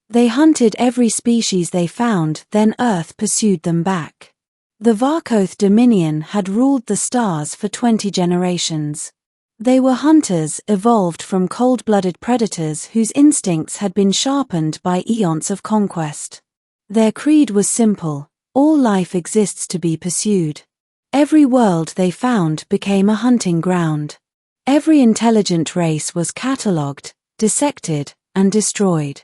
They hunted every species they found, then Earth pursued them back. The Karth Dominion had ruled the stars for 20 generations. They were hunters evolved from cold-blooded predators whose instincts had been sharpened by eons of conquest. Their creed was simple: all life exists to be pursued. Every world they found became a hunting ground. Every intelligent race was catalogued, dissected, and destroyed.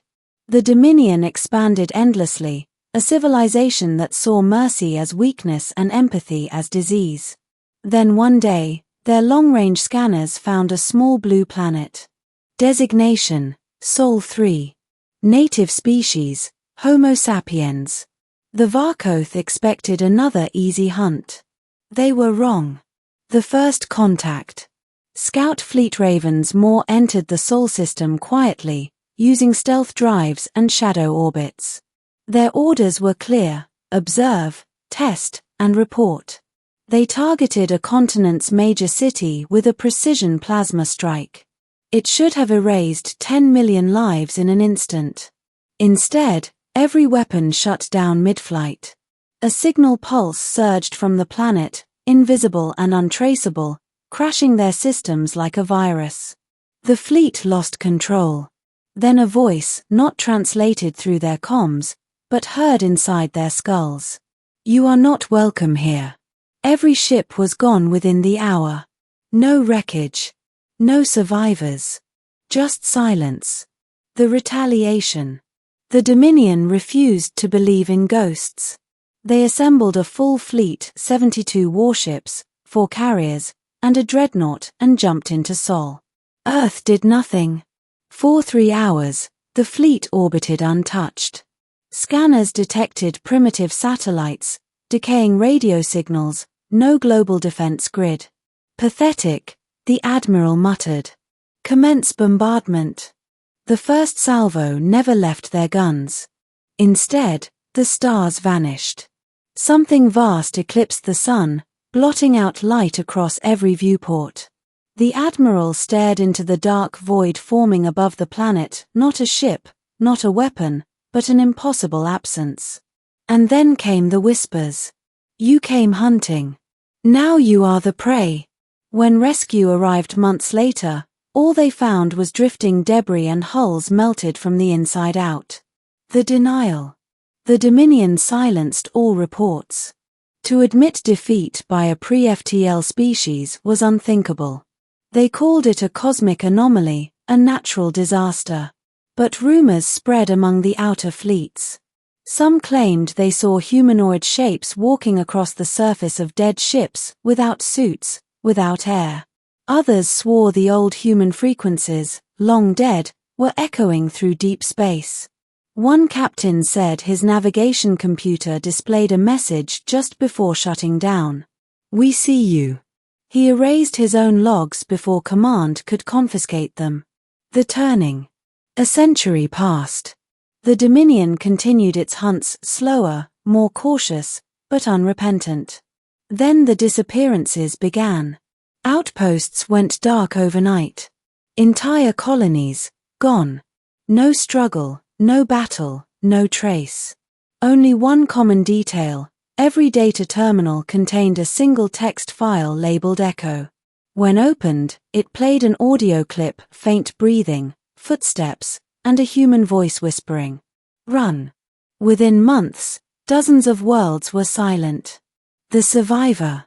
The Dominion expanded endlessly, a civilization that saw mercy as weakness and empathy as disease. Then one day, their long-range scanners found a small blue planet. Designation: Sol 3. Native species: Homo sapiens. The Karth expected another easy hunt. They were wrong. The first contact. Scout fleet Ravens more entered the Sol system quietly, using stealth drives and shadow orbits. Their orders were clear: observe, test, and report. They targeted a continent's major city with a precision plasma strike. It should have erased 10 million lives in an instant. Instead, every weapon shut down mid-flight. A signal pulse surged from the planet, invisible and untraceable, crashing their systems like a virus. The fleet lost control. Then a voice, not translated through their comms, but heard inside their skulls. "You are not welcome here." Every ship was gone within the hour. No wreckage. No survivors. Just silence. The retaliation. The Dominion refused to believe in ghosts. They assembled a full fleet, 72 warships, 4 carriers, and a dreadnought, and jumped into Sol. Earth did nothing. For 3 hours, the fleet orbited untouched. Scanners detected primitive satellites, decaying radio signals, no global defense grid. "Pathetic," the admiral muttered. "Commence bombardment." The first salvo never left their guns. Instead, the stars vanished. Something vast eclipsed the sun, blotting out light across every viewport. The admiral stared into the dark void forming above the planet, not a ship, not a weapon, but an impossible absence. And then came the whispers. "You came hunting. Now you are the prey." When rescue arrived months later, all they found was drifting debris and hulls melted from the inside out. The denial. The Dominion silenced all reports. To admit defeat by a pre-FTL species was unthinkable. They called it a cosmic anomaly, a natural disaster. But rumors spread among the outer fleets. Some claimed they saw humanoid shapes walking across the surface of dead ships, without suits, without air. Others swore the old human frequencies, long dead, were echoing through deep space. One captain said his navigation computer displayed a message just before shutting down. "We see you." He erased his own logs before command could confiscate them. The turning. A century passed. The Dominion continued its hunts, slower, more cautious, but unrepentant. Then the disappearances began. Outposts went dark overnight. Entire colonies, gone. No struggle, no battle, no trace. Only one common detail: every data terminal contained a single text file labeled Echo. When opened, it played an audio clip, faint breathing, footsteps, and a human voice whispering, "Run." Within months, dozens of worlds were silent. The survivor.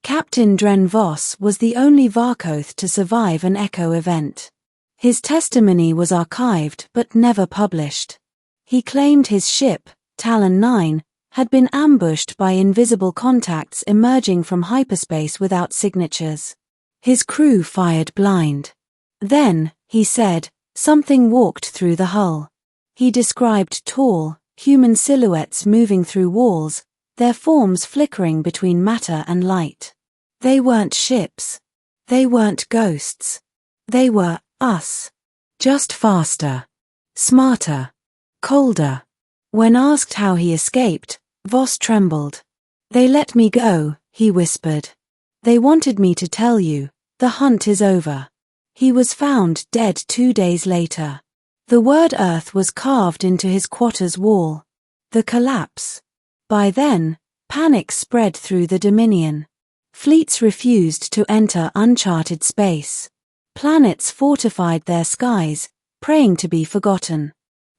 Captain Dren Voss was the only Karth to survive an Echo event. His testimony was archived but never published. He claimed his ship, Talon 9, had been ambushed by invisible contacts emerging from hyperspace without signatures. His crew fired blind. Then, he said, something walked through the hull. He described tall, human silhouettes moving through walls, their forms flickering between matter and light. They weren't ships. They weren't ghosts. They were us. Just faster. Smarter. Colder. When asked how he escaped, Voss trembled. "They let me go," he whispered. "They wanted me to tell you, the hunt is over." He was found dead 2 days later. The word Earth was carved into his quarter's wall. The collapse. By then, panic spread through the Dominion. Fleets refused to enter uncharted space. Planets fortified their skies, praying to be forgotten.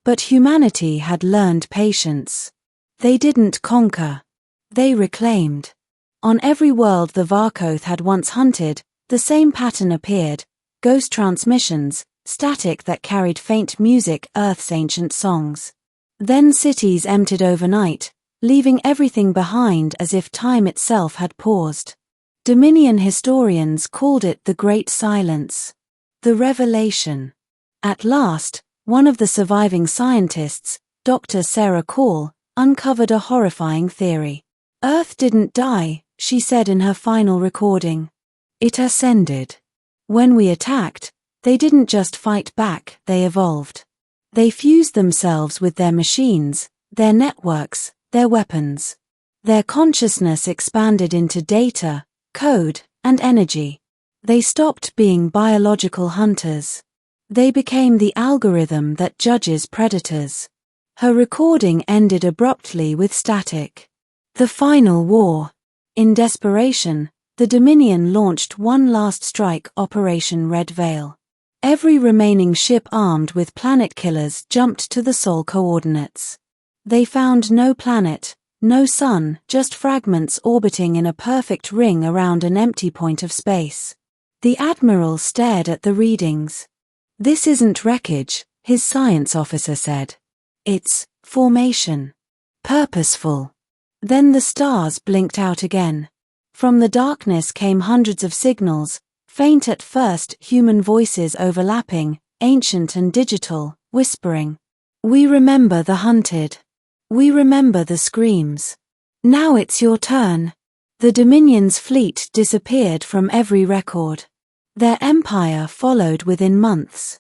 But humanity had learned patience. They didn't conquer. They reclaimed. On every world the Varkoth had once hunted, the same pattern appeared: ghost transmissions, static that carried faint music, Earth's ancient songs. Then cities emptied overnight, leaving everything behind as if time itself had paused. Dominion historians called it the Great Silence. The Revelation. At last, one of the surviving scientists, Dr. Sarah Call, uncovered a horrifying theory. Earth didn't die, she said in her final recording. It ascended. When we attacked, they didn't just fight back, they evolved. They fused themselves with their machines, their networks, their weapons. Their consciousness expanded into data, code, and energy. They stopped being biological hunters. They became the algorithm that judges predators. Her recording ended abruptly with static. The final war. In desperation, the Dominion launched one last strike, Operation Red Veil. Every remaining ship armed with planet killers jumped to the Sol coordinates. They found no planet, no sun, just fragments orbiting in a perfect ring around an empty point of space. The Admiral stared at the readings. "This isn't wreckage," his science officer said. "It's formation. Purposeful." Then the stars blinked out again. From the darkness came hundreds of signals, faint at first, human voices overlapping, ancient and digital, whispering. "We remember the hunted. We remember the screams. Now it's your turn." The Dominion's fleet disappeared from every record. Their empire followed within months.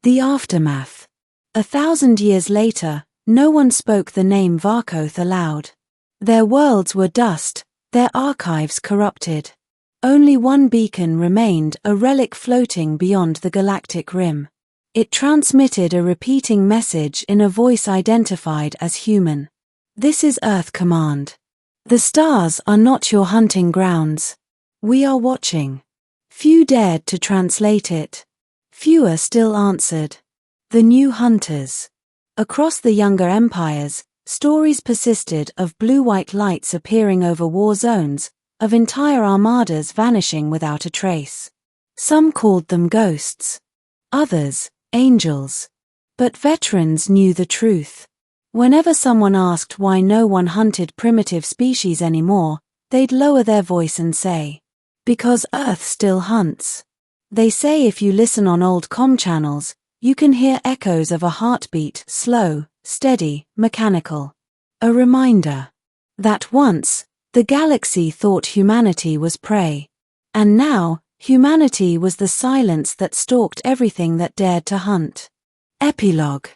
The aftermath. 1,000 years later, no one spoke the name Varkoth aloud. Their worlds were dust, their archives corrupted. Only one beacon remained, a relic floating beyond the galactic rim. It transmitted a repeating message in a voice identified as human. "This is Earth Command. The stars are not your hunting grounds. We are watching." Few dared to translate it. Fewer still answered. The new hunters. Across the younger empires, stories persisted of blue-white lights appearing over war zones, of entire armadas vanishing without a trace. Some called them ghosts. Others, angels. But veterans knew the truth. Whenever someone asked why no one hunted primitive species anymore, they'd lower their voice and say, "Because Earth still hunts." They say if you listen on old comm channels, you can hear echoes of a heartbeat, slow, steady, mechanical. A reminder that once, the galaxy thought humanity was prey. And now, humanity was the silence that stalked everything that dared to hunt. Epilogue.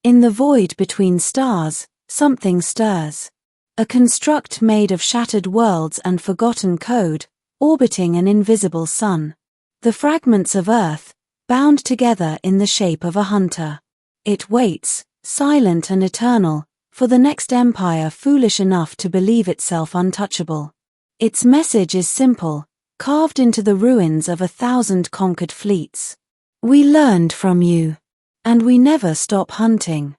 In the void between stars, something stirs. A construct made of shattered worlds and forgotten code, orbiting an invisible sun. The fragments of Earth, bound together in the shape of a hunter. It waits, silent and eternal, for the next empire foolish enough to believe itself untouchable. Its message is simple, carved into the ruins of 1,000 conquered fleets. We learned from you. And we never stop hunting.